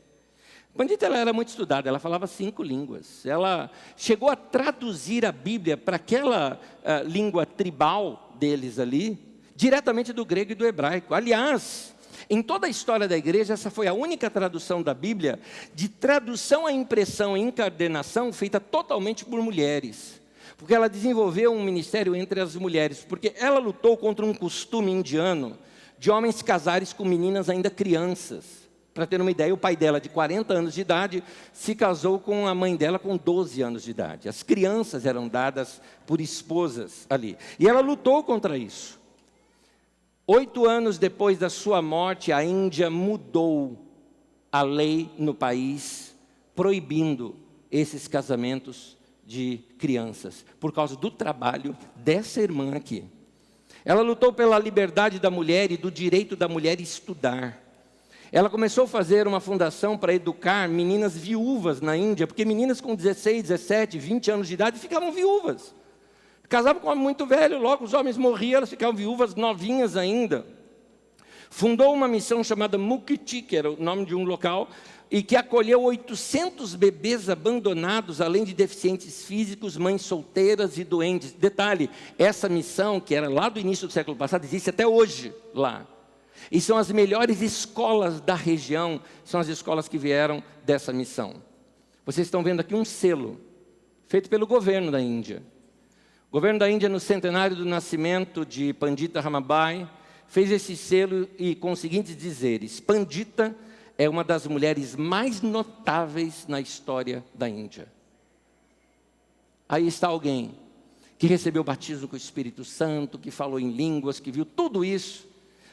Speaker 1: Pandita, ela era muito estudada, ela falava 5 línguas. Ela chegou a traduzir a Bíblia para aquela língua tribal deles ali, diretamente do grego e do hebraico. Aliás, em toda a história da igreja, essa foi a única tradução da Bíblia, de tradução à impressão e encadernação, feita totalmente por mulheres. Porque ela desenvolveu um ministério entre as mulheres, porque ela lutou contra um costume indiano, de homens casarem com meninas ainda crianças. Para ter uma ideia, o pai dela, de 40 anos de idade, se casou com a mãe dela com 12 anos de idade. As crianças eram dadas por esposas ali. E ela lutou contra isso. 8 anos depois da sua morte, a Índia mudou a lei no país, proibindo esses casamentos de crianças, por causa do trabalho dessa irmã aqui. Ela lutou pela liberdade da mulher e do direito da mulher estudar. Ela começou a fazer uma fundação para educar meninas viúvas na Índia, porque meninas com 16, 17, 20 anos de idade ficavam viúvas. Casavam com um homem muito velho, logo os homens morriam, elas ficavam viúvas novinhas ainda. Fundou uma missão chamada Mukti, que era o nome de um local, e que acolheu 800 bebês abandonados, além de deficientes físicos, mães solteiras e doentes. Detalhe, essa missão, que era lá do início do século passado, existe até hoje lá. E são as melhores escolas da região, são as escolas que vieram dessa missão. Vocês estão vendo aqui um selo, feito pelo governo da Índia. O governo da Índia, no centenário do nascimento de Pandita Ramabai, fez esse selo e com os seguintes dizeres: Pandita é uma das mulheres mais notáveis na história da Índia. Aí está alguém que recebeu o batismo com o Espírito Santo, que falou em línguas, que viu tudo isso,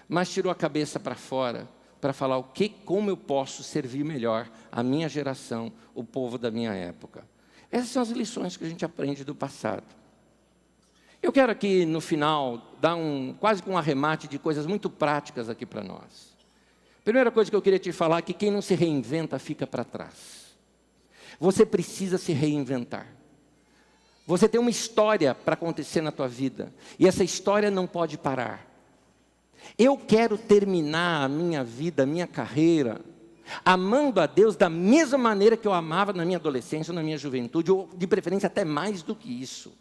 Speaker 1: mas tirou a cabeça para fora para falar como eu posso servir melhor a minha geração, o povo da minha época. Essas são as lições que a gente aprende do passado. Eu quero aqui, no final, dar quase um arremate de coisas muito práticas aqui para nós. Primeira coisa que eu queria te falar é que quem não se reinventa fica para trás. Você precisa se reinventar. Você tem uma história para acontecer na tua vida, e essa história não pode parar. Eu quero terminar a minha vida, a minha carreira, amando a Deus da mesma maneira que eu amava na minha adolescência, ou na minha juventude, ou de preferência até mais do que isso.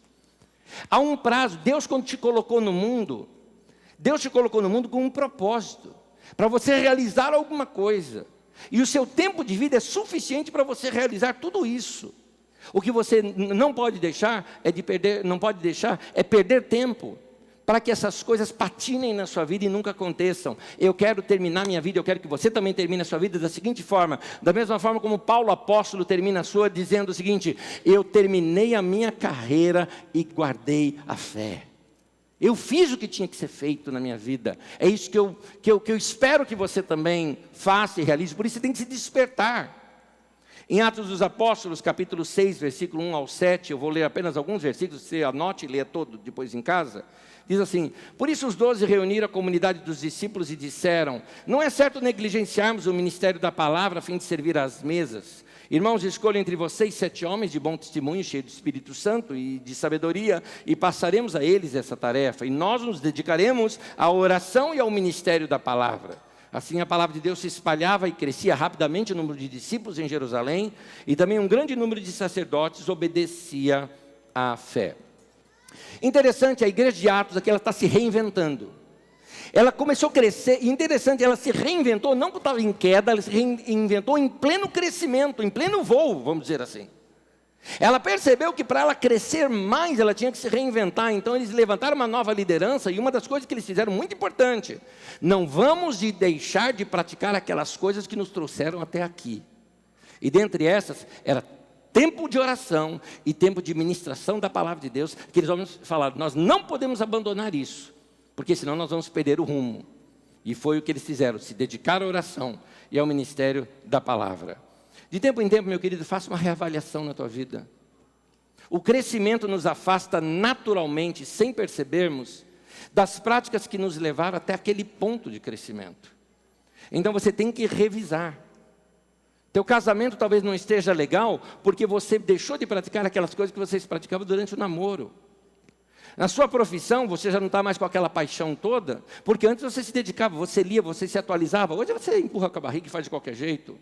Speaker 1: Há um prazo. Deus, quando te colocou no mundo, Deus te colocou no mundo com um propósito, para você realizar alguma coisa. E o seu tempo de vida é suficiente para você realizar tudo isso. O que você não pode deixar é perder tempo, para que essas coisas patinem na sua vida e nunca aconteçam. Eu quero terminar minha vida, eu quero que você também termine a sua vida da seguinte forma, da mesma forma como Paulo apóstolo termina a sua, dizendo o seguinte: eu terminei a minha carreira e guardei a fé. Eu fiz o que tinha que ser feito na minha vida. É isso que eu espero que você também faça e realize. Por isso você tem que se despertar. Em Atos dos Apóstolos, capítulo 6, versículo 1 ao 7, eu vou ler apenas alguns versículos, você anote e lê todo depois em casa. Diz assim: por isso os 12 reuniram a comunidade dos discípulos e disseram: não é certo negligenciarmos o ministério da palavra a fim de servir às mesas. Irmãos, escolham entre vocês 7 homens de bom testemunho, cheios do Espírito Santo e de sabedoria, e passaremos a eles essa tarefa. E nós nos dedicaremos à oração e ao ministério da palavra. Assim a palavra de Deus se espalhava e crescia rapidamente o número de discípulos em Jerusalém, e também um grande número de sacerdotes obedecia à fé. Interessante, a igreja de Atos aqui, ela está se reinventando. Ela começou a crescer, e interessante, ela se reinventou, não porque estava em queda, ela se reinventou em pleno crescimento, em pleno voo, vamos dizer assim. Ela percebeu que para ela crescer mais, ela tinha que se reinventar. Então eles levantaram uma nova liderança, e uma das coisas que eles fizeram muito importante: não vamos deixar de praticar aquelas coisas que nos trouxeram até aqui. E dentre essas, era tempo de oração e tempo de ministração da palavra de Deus. Aqueles homens falaram: nós não podemos abandonar isso, porque senão nós vamos perder o rumo. E foi o que eles fizeram, se dedicaram à oração e ao ministério da palavra. De tempo em tempo, meu querido, faça uma reavaliação na tua vida. O crescimento nos afasta naturalmente, sem percebermos, das práticas que nos levaram até aquele ponto de crescimento. Então você tem que revisar. Teu casamento talvez não esteja legal, porque você deixou de praticar aquelas coisas que vocês praticavam durante o namoro. Na sua profissão, você já não está mais com aquela paixão toda, porque antes você se dedicava, você lia, você se atualizava. Hoje você empurra com a barriga e faz de qualquer jeito.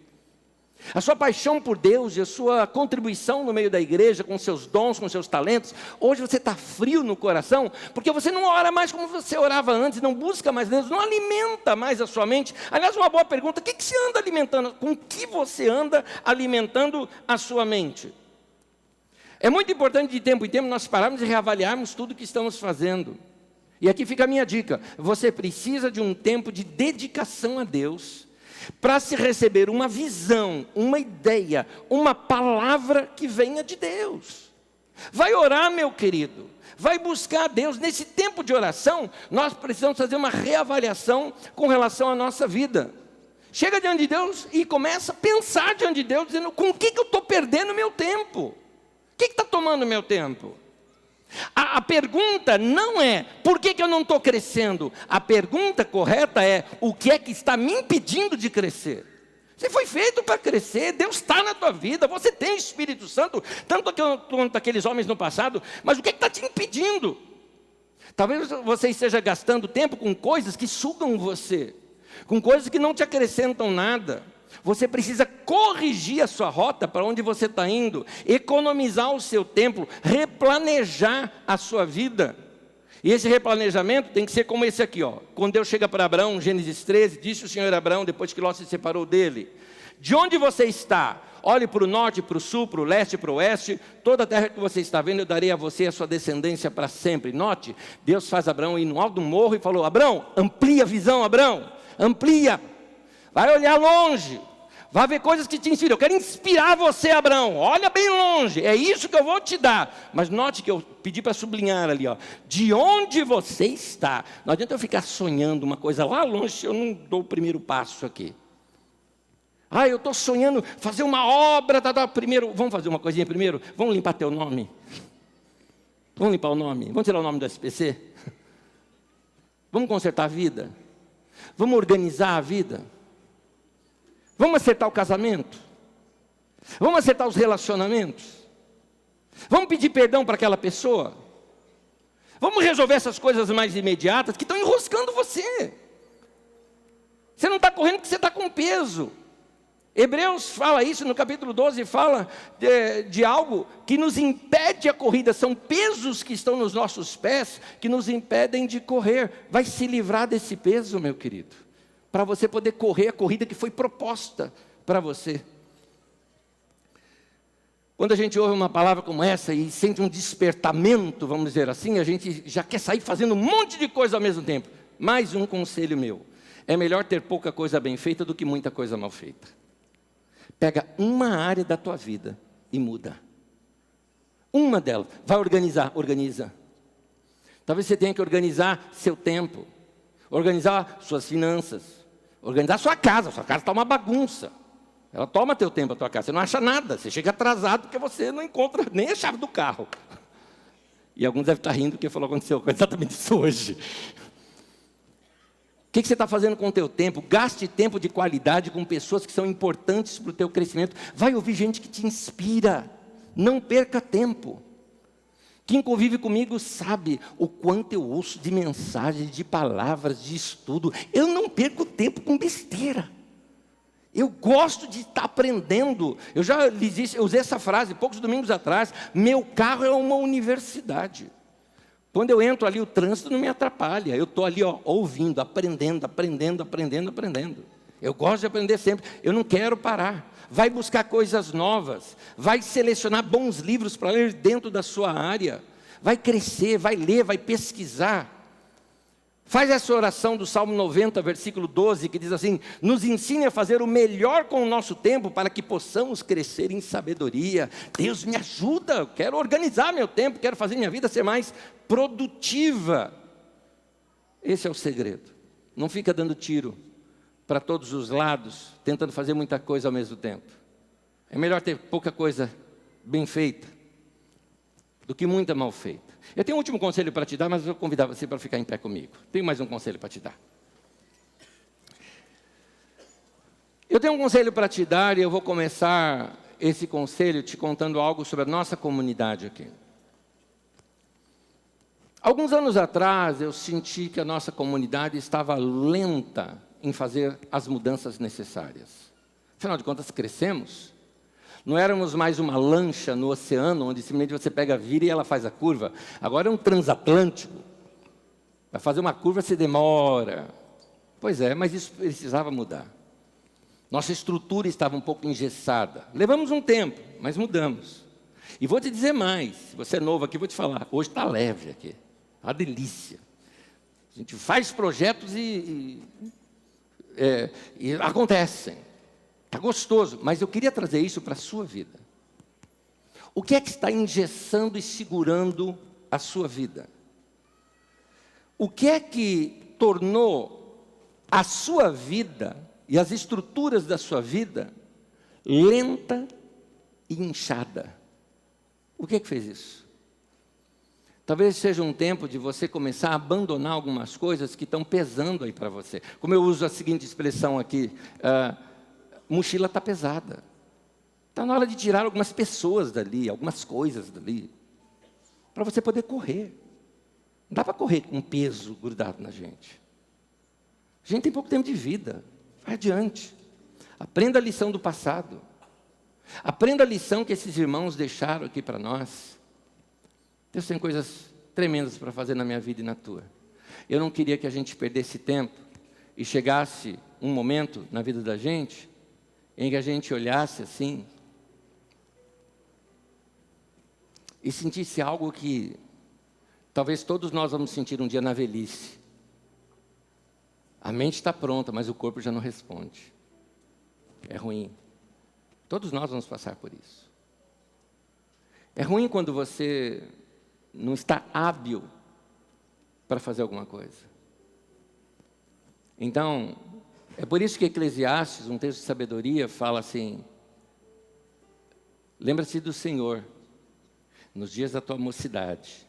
Speaker 1: A sua paixão por Deus e a sua contribuição no meio da igreja, com seus dons, com seus talentos, hoje você está frio no coração, porque você não ora mais como você orava antes, não busca mais Deus, não alimenta mais a sua mente. Aliás, uma boa pergunta: o que você anda alimentando? Com que você anda alimentando a sua mente? É muito importante de tempo em tempo nós pararmos e reavaliarmos tudo que estamos fazendo. E aqui fica a minha dica: você precisa de um tempo de dedicação a Deus, para se receber uma visão, uma ideia, uma palavra que venha de Deus. Vai orar, meu querido, vai buscar a Deus. Nesse tempo de oração, nós precisamos fazer uma reavaliação com relação à nossa vida. Chega diante de Deus e começa a pensar diante de Deus, dizendo: com o que eu estou perdendo meu tempo? O que está tomando meu tempo? A pergunta não é: por que eu não estou crescendo? A pergunta correta é: o que é que está me impedindo de crescer? Você foi feito para crescer, Deus está na tua vida, você tem Espírito Santo, tanto quanto aqueles homens no passado, mas o que está te impedindo? Talvez você esteja gastando tempo com coisas que sugam você, com coisas que não te acrescentam nada. Você precisa corrigir a sua rota para onde você está indo, economizar o seu tempo, replanejar a sua vida. E esse replanejamento tem que ser como esse aqui, ó. Quando Deus chega para Abraão, Gênesis 13, disse o Senhor a Abraão, depois que Ló se separou dele: de onde você está? Olhe para o norte, para o sul, para o leste, para o oeste. Toda a terra que você está vendo, eu darei a você e a sua descendência para sempre. Note, Deus faz Abraão ir no alto do morro e falou: Abraão, amplia a visão, Abraão, amplia. Vai olhar longe, vai ver coisas que te inspiram. Eu quero inspirar você, Abraão. Olha bem longe, é isso que eu vou te dar. Mas note que eu pedi para sublinhar ali, ó, de onde você está. Não adianta eu ficar sonhando uma coisa lá longe se eu não dou o primeiro passo aqui. Eu estou sonhando fazer uma obra. Primeiro, vamos fazer uma coisinha primeiro? Vamos limpar teu nome. Vamos limpar o nome. Vamos tirar o nome do SPC. Vamos consertar a vida. Vamos organizar a vida. Vamos acertar o casamento. Vamos acertar os relacionamentos. Vamos pedir perdão para aquela pessoa. Vamos resolver essas coisas mais imediatas que estão enroscando você. Você não está correndo porque você está com peso. Hebreus fala isso no capítulo 12, fala de algo que nos impede a corrida. São pesos que estão nos nossos pés que nos impedem de correr. Vai se livrar desse peso, meu querido, para você poder correr a corrida que foi proposta para você. Quando a gente ouve uma palavra como essa e sente um despertamento, vamos dizer assim, a gente já quer sair fazendo um monte de coisa ao mesmo tempo. Mais um conselho meu: é melhor ter pouca coisa bem feita do que muita coisa mal feita. Pega uma área da tua vida e muda. Uma delas. Vai organizar, organiza. Talvez você tenha que organizar seu tempo, organizar suas finanças, organizar sua casa. Sua casa está uma bagunça. Ela toma teu tempo, a tua casa. Você não acha nada, você chega atrasado porque você não encontra nem a chave do carro. E alguns devem estar rindo porque aconteceu exatamente isso hoje. O que você está fazendo com o teu tempo? Gaste tempo de qualidade com pessoas que são importantes para o teu crescimento. Vai ouvir gente que te inspira. Não perca tempo. Quem convive comigo sabe o quanto eu ouço de mensagens, de palavras, de estudo. Eu não perco tempo com besteira. Eu gosto de estar aprendendo. Eu já lhes disse, eu usei essa frase poucos domingos atrás. Meu carro é uma universidade. Quando eu entro ali, o trânsito não me atrapalha. Eu estou ali ouvindo, aprendendo. Eu gosto de aprender sempre. Eu não quero parar. Vai buscar coisas novas. Vai selecionar bons livros para ler dentro da sua área. Vai crescer, vai ler, vai pesquisar. Faz essa oração do Salmo 90, versículo 12, que diz assim: nos ensine a fazer o melhor com o nosso tempo, para que possamos crescer em sabedoria. Deus me ajuda, eu quero organizar meu tempo, quero fazer minha vida ser mais produtiva. Esse é o segredo. Não fica dando tiro para todos os lados, tentando fazer muita coisa ao mesmo tempo. É melhor ter pouca coisa bem feita, do que muita mal feita. Eu tenho um último conselho para te dar, mas eu vou convidar você para ficar em pé comigo. Tenho mais um conselho para te dar. Eu tenho um conselho para te dar e eu vou começar esse conselho te contando algo sobre a nossa comunidade aqui. Alguns anos atrás eu senti que a nossa comunidade estava lenta em fazer as mudanças necessárias. Afinal de contas, crescemos. Não éramos mais uma lancha no oceano, onde simplesmente você pega a vira e ela faz a curva. Agora é um transatlântico. Para fazer uma curva você demora. Pois é, mas isso precisava mudar. Nossa estrutura estava um pouco engessada. Levamos um tempo, mas mudamos. E vou te dizer mais, se você é novo aqui, vou te falar. Hoje está leve aqui, uma delícia. A gente faz projetos e acontecem. Está gostoso, mas eu queria trazer isso para a sua vida. O que é que está engessando e segurando a sua vida? O que é que tornou a sua vida e as estruturas da sua vida lenta e inchada? O que é que fez isso? Talvez seja um tempo de você começar a abandonar algumas coisas que estão pesando aí para você. Como eu uso a seguinte expressão aqui, mochila está pesada. Está na hora de tirar algumas pessoas dali, algumas coisas dali, para você poder correr. Não dá para correr com um peso grudado na gente. A gente tem pouco tempo de vida. Vai adiante. Aprenda a lição do passado. Aprenda a lição que esses irmãos deixaram aqui para nós. Deus tem coisas tremendas para fazer na minha vida e na tua. Eu não queria que a gente perdesse tempo e chegasse um momento na vida da gente em que a gente olhasse assim e sentisse algo que talvez todos nós vamos sentir um dia na velhice. A mente está pronta, mas o corpo já não responde. É ruim. Todos nós vamos passar por isso. É ruim quando você não está hábil para fazer alguma coisa. Então, é por isso que Eclesiastes, um texto de sabedoria, fala assim: lembra-se do Senhor nos dias da tua mocidade,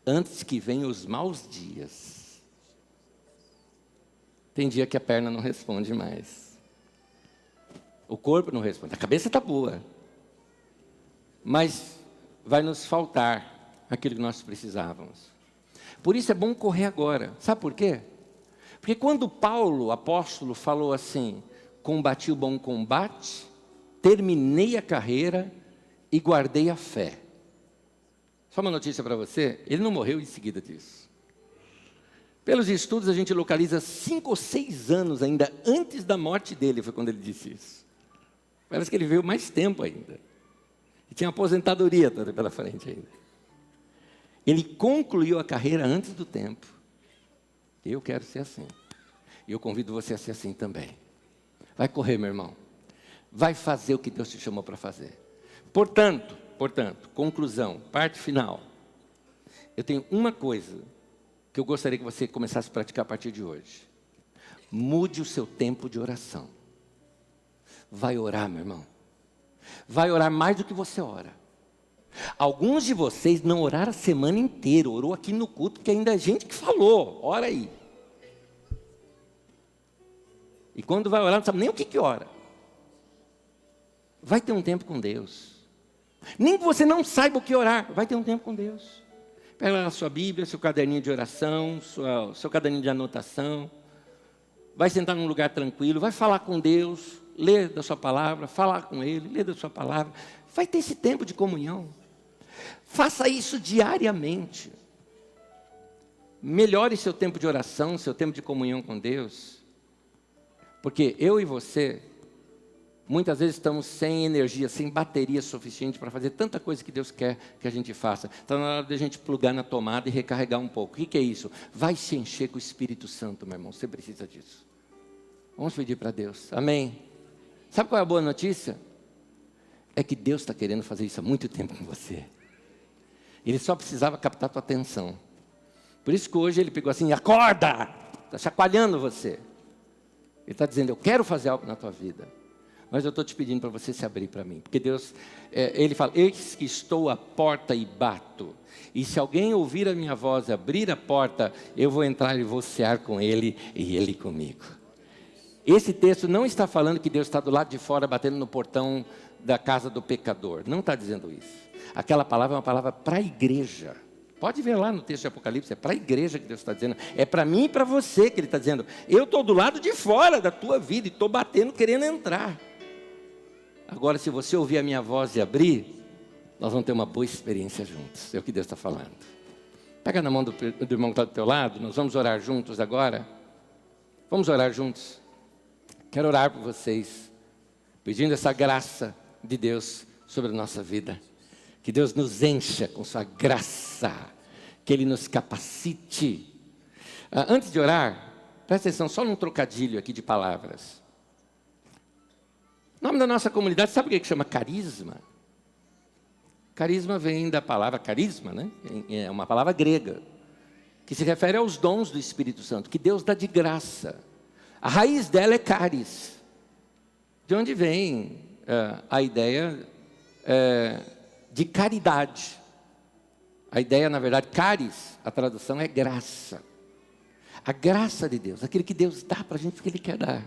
Speaker 1: antes que venham os maus dias. Tem dia que a perna não responde mais, o corpo não responde, a cabeça está boa, mas vai nos faltar aquilo que nós precisávamos. Por isso é bom correr agora. Sabe por quê? Porque quando Paulo, o apóstolo, falou assim: combati o bom combate, terminei a carreira e guardei a fé. Só uma notícia para você, ele não morreu em seguida disso. Pelos estudos a gente localiza 5 ou 6 anos ainda antes da morte dele, foi quando ele disse isso. Parece que ele veio mais tempo ainda. E tinha aposentadoria toda pela frente ainda. Ele concluiu a carreira antes do tempo. Eu quero ser assim. E eu convido você a ser assim também. Vai correr, meu irmão. Vai fazer o que Deus te chamou para fazer. Portanto, conclusão, parte final. eu tenho uma coisa que eu gostaria que você começasse a praticar a partir de hoje. Mude o seu tempo de oração. Vai orar, meu irmão. Vai orar mais do que você ora. Alguns de vocês não oraram a semana inteira, orou aqui no culto, porque ainda é gente que falou, ora aí. E quando vai orar, não sabe nem o que ora. Vai ter um tempo com Deus. Nem que você não saiba o que orar, vai ter um tempo com Deus. Pega lá a sua Bíblia, seu caderninho de oração, seu caderninho de anotação. Vai sentar num lugar tranquilo, vai falar com Deus, ler da sua palavra, falar com Ele, ler da sua palavra. Vai ter esse tempo de comunhão. Faça isso diariamente. Melhore seu tempo de oração, seu tempo de comunhão com Deus. Porque eu e você, muitas vezes estamos sem energia, sem bateria suficiente para fazer tanta coisa que Deus quer que a gente faça. Está na hora de a gente plugar na tomada e recarregar um pouco. O que é isso? Vai se encher com o Espírito Santo, meu irmão. Você precisa disso. Vamos pedir para Deus. Amém? Sabe qual é a boa notícia? É que Deus está querendo fazer isso há muito tempo com você. Ele só precisava captar a tua atenção. Por isso que hoje Ele pegou assim, acorda! Está chacoalhando você. Ele está dizendo, eu quero fazer algo na tua vida. Mas eu estou te pedindo para você se abrir para mim. Porque Deus, Ele fala, eis que estou à porta e bato. E se alguém ouvir a minha voz e abrir a porta, eu vou entrar e vou cear com Ele e Ele comigo. Esse texto não está falando que Deus está do lado de fora batendo no portão da casa do pecador. Não está dizendo isso. Aquela palavra é uma palavra para a igreja. Pode ver lá no texto de Apocalipse, é para a igreja que Deus está dizendo. É para mim e para você que Ele está dizendo. Eu estou do lado de fora da tua vida e estou batendo, querendo entrar. Agora, se você ouvir a minha voz e abrir, nós vamos ter uma boa experiência juntos. É o que Deus está falando. Pega na mão do irmão que está do teu lado, nós vamos orar juntos agora. Vamos orar juntos. Quero orar por vocês, pedindo essa graça de Deus sobre a nossa vida. Que Deus nos encha com sua graça, que Ele nos capacite. Antes de orar, presta atenção, só num trocadilho aqui de palavras. O nome da nossa comunidade, sabe o que chama carisma? Carisma vem da palavra carisma, né? É uma palavra grega, que se refere aos dons do Espírito Santo, que Deus dá de graça. A raiz dela é caris, de onde vem a ideia de caridade. A ideia, na verdade, caris, a tradução é graça. A graça de Deus, aquilo que Deus dá para a gente, porque Ele quer dar.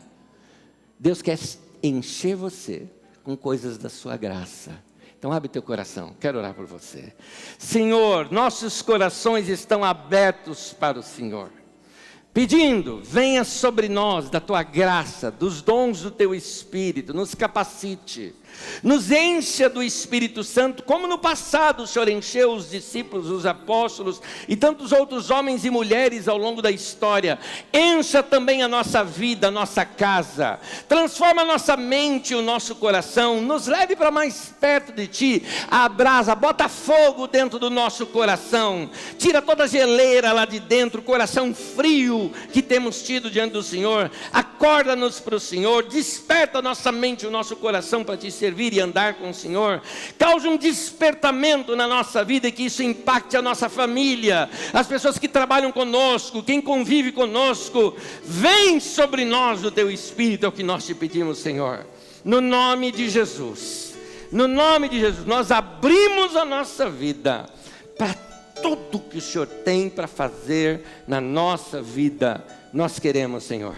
Speaker 1: Deus quer encher você com coisas da sua graça. Então abre teu coração, quero orar por você. Senhor, nossos corações estão abertos para o Senhor. Pedindo, venha sobre nós da tua graça, dos dons do teu Espírito, nos capacite, nos encha do Espírito Santo, como no passado o Senhor encheu os discípulos, os apóstolos e tantos outros homens e mulheres ao longo da história. Encha também a nossa vida, a nossa casa, transforma a nossa mente e o nosso coração, nos leve para mais perto de Ti, abrasa, bota fogo dentro do nosso coração, tira toda a geleira lá de dentro, o coração frio que temos tido diante do Senhor, acorda-nos para o Senhor, desperta a nossa mente e o nosso coração para Te servir e andar com o Senhor, cause um despertamento na nossa vida e que isso impacte a nossa família, as pessoas que trabalham conosco, quem convive conosco. Vem sobre nós o Teu Espírito, é o que nós Te pedimos, Senhor, no nome de Jesus. No nome de Jesus, nós abrimos a nossa vida para tudo que o Senhor tem para fazer na nossa vida. Nós queremos, Senhor,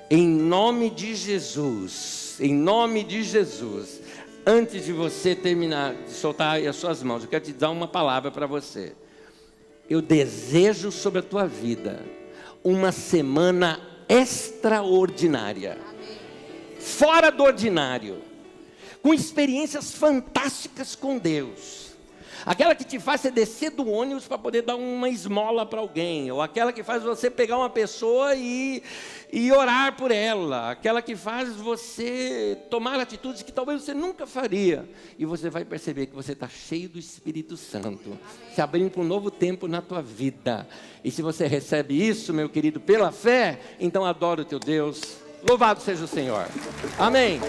Speaker 1: em nome de Jesus, em nome de Jesus. Antes de você terminar de soltar aí as suas mãos, eu quero te dar uma palavra para você. Eu desejo sobre a tua vida uma semana extraordinária, fora do ordinário, com experiências fantásticas com Deus. Aquela que te faz você descer do ônibus para poder dar uma esmola para alguém, ou aquela que faz você pegar uma pessoa e orar por ela, aquela que faz você tomar atitudes que talvez você nunca faria, e você vai perceber que você está cheio do Espírito Santo, se abrindo para um novo tempo na tua vida. E se você recebe isso, meu querido, pela fé, então adora o teu Deus. Louvado seja o Senhor. Amém.